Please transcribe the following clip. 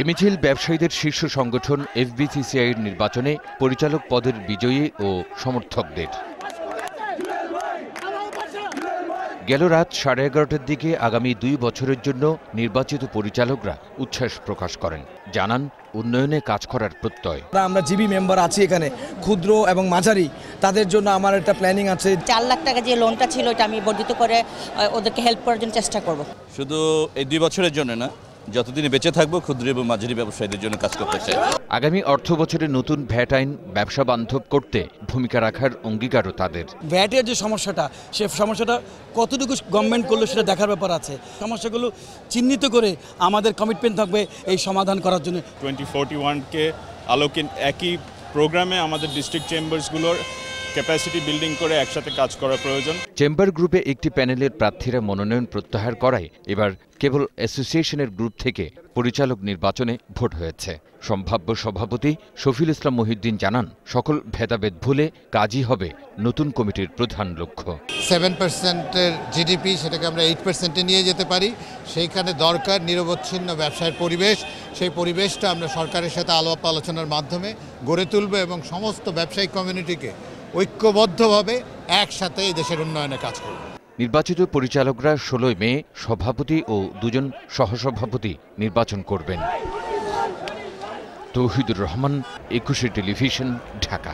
এ মিছিল ব্যবসায়ীদের শীর্ষ সংগঠন এফবিসিসিআইয়ের নির্বাচনে পরিচালক পদের বিজয়ী ও সমর্থকদের। গেল রাত 11:30টার দিকে আগামী 2 বছরের জন্য নির্বাচিত পরিচালকরা উচ্ছ্বাস প্রকাশ করেন, জানান উন্নয়নে কাজ করার প্রত্যয়। আমরা জিবি মেম্বার আছি এখানে, ক্ষুদ্র এবং মাঝারি, তাদের জন্য আমার একটা প্ল্যানিং আছে। 4 লাখ টাকা যে লোনটা ছিল এটা আমি বর্ধিত করে ওদেরকে হেল্প করার জন্য চেষ্টা করব। শুধু এই 2 বছরের জন্য না, যতদিন বেঁচে থাকবো ক্ষুদ্র এবং মাঝারি ব্যবসায়ীদের জন্য কাজ করতে চাই। আগামী অর্থ বছরে নতুন ভ্যাট আইন ব্যবসা বান্ধব করতে ভূমিকা রাখার অঙ্গীকারও তাদের। ভ্যাটের যে সমস্যাটা, সে সমস্যাটা কতটুকু গভর্নমেন্ট করলো সেটা দেখার ব্যাপার আছে। সমস্যাগুলো চিহ্নিত করে আমাদের কমিটমেন্ট থাকবে এই সমাধান করার জন্য। 2041-কে আলোকে একই প্রোগ্রামে আমাদের ডিস্ট্রিক্ট চেম্বারসগুলোর ক্যাপাসিটি বিল্ডিং করে একসাথে কাজ করা প্রয়োজন। চেম্বার গ্রুপে একটি প্যানেলের প্রার্থীরা মনোনয়ন প্রত্যাহার করায় এবার কেবল অ্যাসোসিয়েশনের গ্রুপ থেকে পরিচালক নির্বাচনে ভোট হয়েছে। সম্ভাব্য সভাপতি শফিল ইসলাম মহিউদ্দিন জানান, সকল ভেদাভেদ ভুলে কাজই হবে নতুন কমিটির প্রধান লক্ষ্য। 7%-এর জিডিপি সেটাকে আমরা 8%-এ নিয়ে যেতে পারি। সেইখানে দরকার নিরবচ্ছিন্ন ব্যবসায়ের পরিবেশ। সেই পরিবেশটা আমরা সরকারের সাথে আলাপ আলোচনার মাধ্যমে গড়ে তুলব এবং সমস্ত ব্যবসায়িক কমিউনিটিকে ঐক্যবদ্ধভাবে একসাথে এই দেশের উন্নয়নে কাজ করব। নির্বাচিত পরিচালকরা 16 মে সভাপতি ও 2 জন সহসভাপতি নির্বাচন করবেন। তৌহিদুর রহমান, 21 টেলিভিশন, ঢাকা।